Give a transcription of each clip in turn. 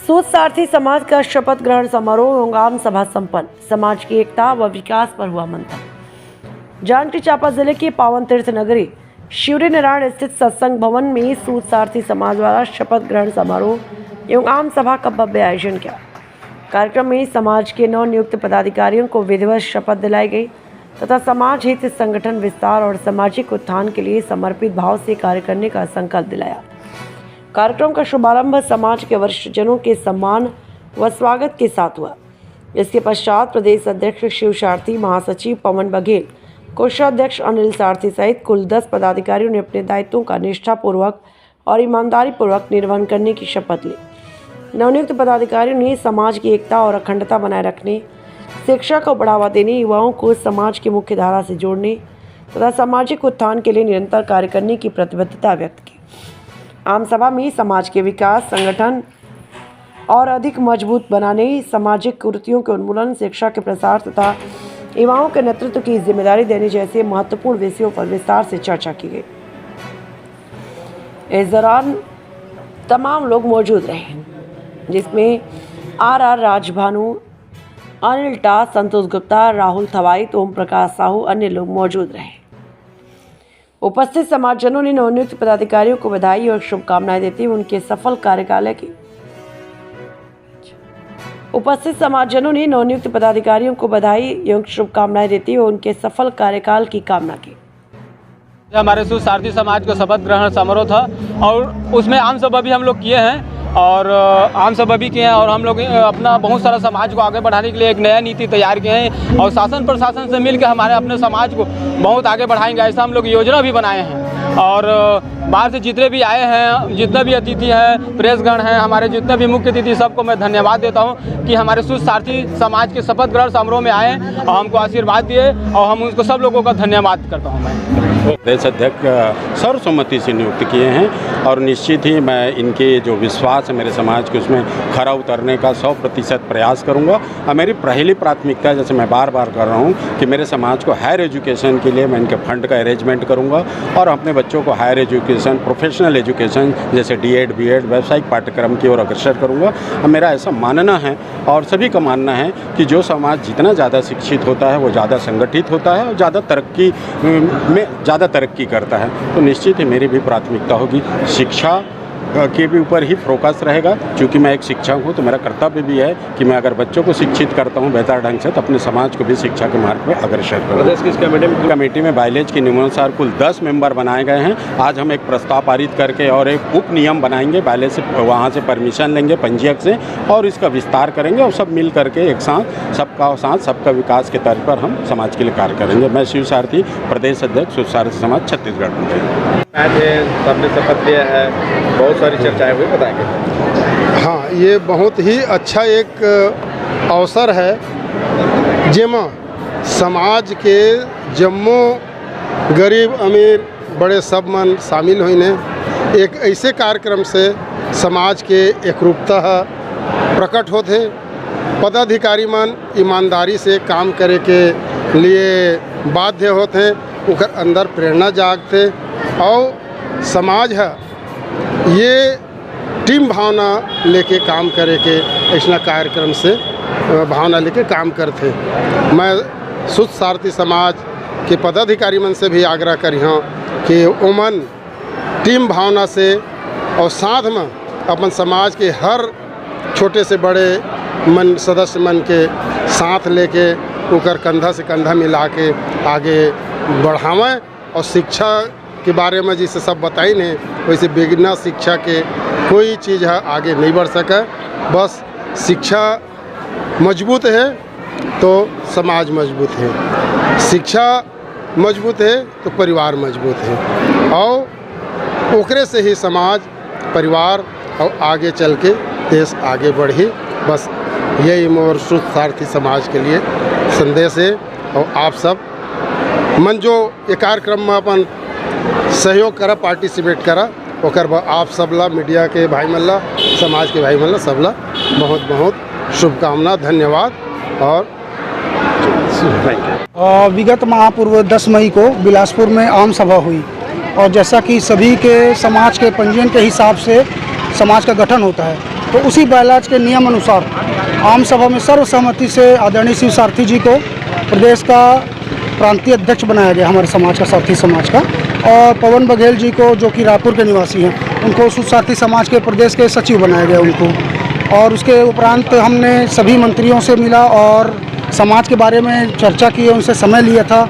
सूद सारथी समाज का शपथ ग्रहण समारोह एवं आम सभा संपन्न। समाज की एकता व विकास पर हुआ मंथन। जांजगीर चांपा जिले के पावन तीर्थ नगरी शिवरी नारायण स्थित सत्संग भवन में सूद सारथी समाज द्वारा शपथ ग्रहण समारोह एवं आम सभा का भव्य आयोजन किया। कार्यक्रम में समाज के नवनियुक्त पदाधिकारियों को विधिवत शपथ दिलाई गई तथा समाज हित संगठन विस्तार और सामाजिक उत्थान के लिए समर्पित भाव से कार्य करने का संकल्प दिलाया। कार्यक्रम का शुभारंभ समाज के वरिष्ठ जनों के सम्मान व स्वागत के साथ हुआ। इसके पश्चात प्रदेश अध्यक्ष शिव सारथी, महासचिव पवन बघेल, कोषाध्यक्ष अनिल सारथी सहित कुल 10 पदाधिकारियों ने अपने दायित्वों का निष्ठापूर्वक और ईमानदारी पूर्वक निर्वहन करने की शपथ ली। नवनियुक्त पदाधिकारियों ने समाज की एकता और अखंडता बनाए रखने, शिक्षा को बढ़ावा देने, युवाओं को समाज की मुख्य धारा से जोड़ने तथा सामाजिक उत्थान के लिए निरंतर कार्य करने की प्रतिबद्धता व्यक्त की। आम सभा में समाज के विकास, संगठन और अधिक मजबूत बनाने, सामाजिक कुरीतियों के उन्मूलन, शिक्षा के प्रसार तथा युवाओं के नेतृत्व की जिम्मेदारी देने जैसे महत्वपूर्ण विषयों पर विस्तार से चर्चा की गई। इस दौरान तमाम लोग मौजूद रहे, जिसमें आर राजभानु, अनिल टा, संतोष गुप्ता, राहुल थवाइत, ओम प्रकाश साहू अन्य लोग मौजूद रहे। उपस्थित समाजजनों ने नवनियुक्त पदाधिकारियों को बधाई और शुभकामनाएं देते हुए उनके सफल कार्यकाल की कामना की। हमारे सूद सारथी समाज का शपथ ग्रहण समारोह था और उसमें आम सभा भी हम लोग किए हैं और हम लोग अपना बहुत सारा समाज को आगे बढ़ाने के लिए एक नया नीति तैयार किए हैं और शासन प्रशासन से मिलकर हमारे अपने समाज को बहुत आगे बढ़ाएंगे, ऐसा हम लोग योजना भी बनाए हैं। और बाहर से जितने भी आए हैं, जितना भी अतिथि हैं, प्रेसगण हैं, हमारे जितने भी मुख्य अतिथि, सबको मैं धन्यवाद देता हूं कि हमारे सूद सारथी समाज के शपथ ग्रहण समारोह में आए और हमको आशीर्वाद दिए और हम उनको सब लोगों का धन्यवाद करता हूँ। मैं प्रदेश अध्यक्ष सर्वसम्मति से नियुक्त किए हैं और निश्चित ही मैं इनके जो विश्वास है मेरे समाज के, उसमें खरा उतरने का 100% प्रयास करूंगा। और मेरी पहली प्राथमिकता, जैसे मैं बार बार कर रहा हूं, कि मेरे समाज को हायर एजुकेशन के लिए मैं इनके फंड का अरेंजमेंट करूंगा और अपने बच्चों को हायर एजुकेशन, प्रोफेशनल एजुकेशन जैसे D.Ed, B.Ed, व्यावसायिक पाठ्यक्रम की ओर अग्रसर करूँगा। और मेरा ऐसा मानना है और सभी का मानना है कि जो समाज जितना ज़्यादा शिक्षित होता है वो ज़्यादा संगठित होता है और ज़्यादा तरक्की करता है। तो निश्चित ही मेरी भी प्राथमिकता होगी शिक्षा के भी ऊपर ही फोकस रहेगा। क्योंकि मैं एक शिक्षक हूँ तो मेरा कर्तव्य भी है कि मैं अगर बच्चों को शिक्षित करता हूँ बेहतर ढंग से तो अपने समाज को भी शिक्षा के मार्ग पर अग्रसर करूँ। प्रदेश की इस कमेटी में बाइलेज के नियमानुसार कुल 10 मेंबर बनाए गए हैं। आज हम एक प्रस्ताव पारित करके और एक उप नियम बनाएंगे, बाइलेज से वहाँ से परमिशन लेंगे पंजीयक से और इसका विस्तार करेंगे और सब मिल करके एक साथ सबका विकास के तर्ज पर हम समाज के लिए कार्य करेंगे। मैं शिव सारथी, प्रदेश अध्यक्ष सूद सारथी समाज छत्तीसगढ़ में। सबने शपथ लिया है, बहुत सारी चर्चाएं हुई, बताएंगे। हाँ, ये बहुत ही अच्छा एक अवसर है जेमा समाज के जम्मो गरीब अमीर बड़े सब मन शामिल होने एक ऐसे कार्यक्रम से समाज के एकरूपता प्रकट होते। पदाधिकारी मन ईमानदारी से काम करे के लिए बाध्य होते, उनकर अंदर प्रेरणा जागते और समाज है ये टीम भावना लेके काम करे के ऐसा कार्यक्रम से भावना लेके काम करते। मैं सूद सारथी समाज के पदाधिकारी मन से भी आग्रह करी हूँ कि उमन टीम भावना से और साथ में अपन समाज के हर छोटे से बड़े सदस्य मन के साथ लेके उनकर कंधा से कंधा मिला के आगे बढ़ावें। और शिक्षा के बारे में जैसे सब बताई ने, वैसे बिना शिक्षा के कोई चीज़ है आगे नहीं बढ़ सके। बस शिक्षा मजबूत है तो समाज मजबूत है, शिक्षा मजबूत है तो परिवार मजबूत है और ओकरे से ही समाज, परिवार और आगे चल के देश आगे बढ़ी। बस यही मोर सूद सारथी समाज के लिए संदेश है। और आप सब मन जो ये कार्यक्रम में अपन सहयोग करा, पार्टिसिपेट करा, ओकर आप सबला, मीडिया के भाई मल्ला, समाज के भाई मल्ला सबला बहुत बहुत शुभकामना, धन्यवाद। और विगत महापूर्व 10 मई को बिलासपुर में आम सभा हुई और जैसा कि सभी के समाज के पंजीयन के हिसाब से समाज का गठन होता है, तो उसी बायलाज के नियम अनुसार आम सभा में सर्वसम्मति से आदरणीय शिव सारथी जी को प्रदेश का प्रांतीय अध्यक्ष बनाया गया, हमारे समाज का, सारथी समाज का। और पवन बघेल जी को, जो कि रायपुर के निवासी हैं, उनको शिव सारथी समाज के प्रदेश के सचिव बनाया गया उनको। और उसके उपरांत हमने सभी मंत्रियों से मिला और समाज के बारे में चर्चा की, उनसे समय लिया था।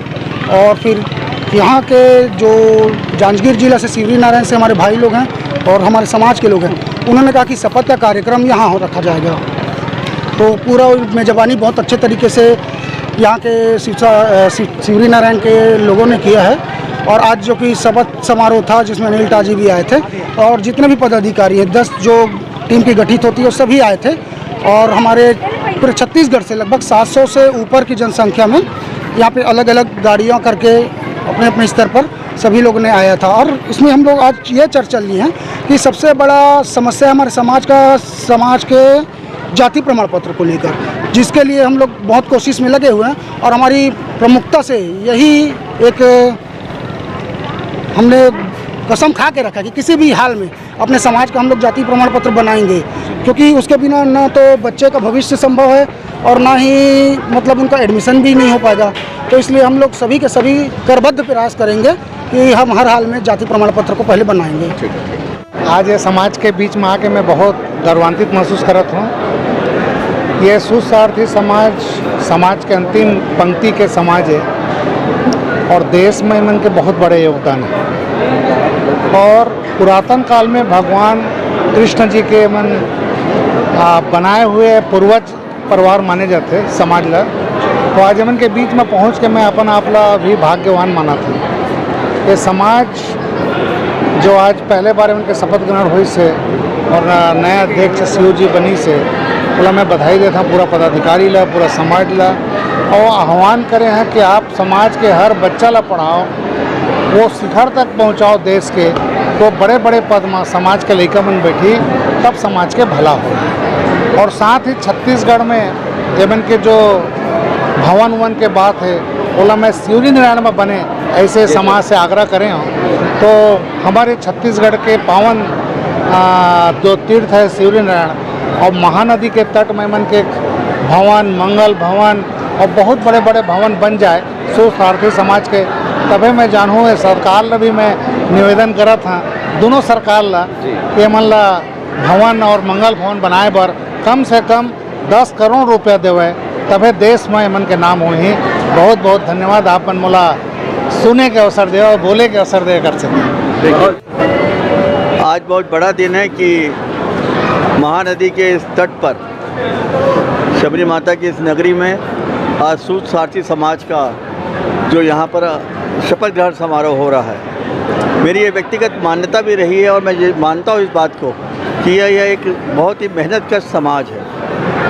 और फिर यहाँ के जो जांजगीर जिला से शिवरी नारायण से हमारे भाई लोग हैं और हमारे समाज के लोग हैं, उन्होंने कहा कि शपथ का कार्यक्रम यहाँ हो रखा जाएगा। तो पूरा मेज़बानी बहुत अच्छे तरीके से यहाँ के शिवरी नारायण के लोगों ने किया है। और आज जो कि शपथ समारोह था, जिसमें अनिल ताजी भी आए थे और जितने भी पदाधिकारी हैं, 10 जो टीम की गठित होती है, वो सभी आए थे। और हमारे पूरे छत्तीसगढ़ से लगभग 700 से ऊपर की जनसंख्या में यहाँ पे अलग अलग गाड़ियाँ करके अपने अपने स्तर पर सभी लोगों ने आया था। और इसमें हम लोग आज ये चर्चा ली है कि सबसे बड़ा समस्या हमारे समाज के जाति प्रमाण पत्र को लेकर, जिसके लिए हम लोग बहुत कोशिश में लगे हुए हैं। और हमारी प्रमुखता से यही एक हमने कसम खा के रखा कि किसी भी हाल में अपने समाज का हम लोग जाति प्रमाण पत्र बनाएंगे, क्योंकि उसके बिना ना तो बच्चे का भविष्य संभव है और ना ही मतलब उनका एडमिशन भी नहीं हो पाएगा। तो इसलिए हम लोग सभी के सभी करबद्ध प्रयास करेंगे कि हम हर हाल में जाति प्रमाण पत्र को पहले बनाएंगे। आज ये समाज के बीच में आके मैं बहुत गौरवान्वित महसूस करत हूँ। ये शिव सारथी समाज के अंतिम पंक्ति के समाज है और देश में इनके के बहुत बड़े योगदान है। और पुरातन काल में भगवान कृष्ण जी के बनाए हुए पूर्वज परिवार माने जाते समाज ला। तो आज हमन के बीच में पहुँच के मैं अपन आपला भी भाग्यवान माना था। ये समाज जो आज पहले बार उनके शपथ ग्रहण हुई से और नया अध्यक्ष शिव जी बनी से बोला मैं बधाई देता हूँ पूरा पदाधिकारी ला, पूरा समाज ला। और आह्वान करे हैं कि आप समाज के हर बच्चा ला पढ़ाओ, वो शिखर तक पहुँचाओ देश के, तो बड़े बड़े पद में समाज के लड़का मन बैठी, तब समाज के भला हो। और साथ ही छत्तीसगढ़ में एवं के जो भवन उवन के बात है, बोला मैं शिवरी नारायण में बने, ऐसे समाज से आग्रह करें हो। तो हमारे छत्तीसगढ़ के पावन जो तीर्थ है शिवरी नारायण और महानदी के तट में मन के भवन, मंगल भवन और बहुत बड़े बड़े भवन बन जाए शिव सारथी समाज के, तभी मैं जानूँ सरकार ला भी मैं निवेदन करा था, दोनों सरकार ला कि मन ला भवन और मंगल भवन बनाए बर कम से कम 10 करोड़ रुपया देवे, तभी देश में मन के नाम हुई। बहुत बहुत धन्यवाद, आप मन मोला सुने के अवसर दे और बोले के अवसर दे कर सकें। आज बहुत बड़ा दिन है कि महानदी के इस तट पर शबरी माता की इस नगरी में आज शिव सारथी समाज का जो यहाँ पर शपथ ग्रहण समारोह हो रहा है। मेरी ये व्यक्तिगत मान्यता भी रही है और मैं ये मानता हूँ इस बात को कि यह एक बहुत ही मेहनतकश समाज है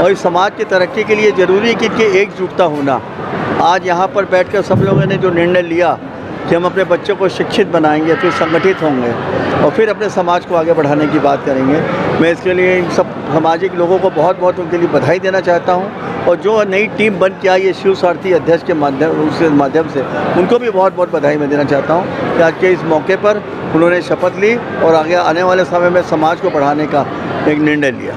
और इस समाज की तरक्की के लिए ज़रूरी है कि इनकी एकजुटता होना। आज यहाँ पर बैठकर सब लोगों ने जो निर्णय लिया कि हम अपने बच्चों को शिक्षित बनाएंगे, फिर संगठित होंगे और फिर अपने समाज को आगे बढ़ाने की बात करेंगे, मैं इसके लिए इन सब सामाजिक लोगों को बहुत बहुत उनके लिए बधाई देना चाहता हूँ। और जो नई टीम बन के आई है शिव सारथी अध्यक्ष के माध्यम से उनको भी बहुत बहुत बधाई मैं देना चाहता हूँ कि आज के इस मौके पर उन्होंने शपथ ली और आगे आने वाले समय में समाज को बढ़ाने का एक निर्णय लिया।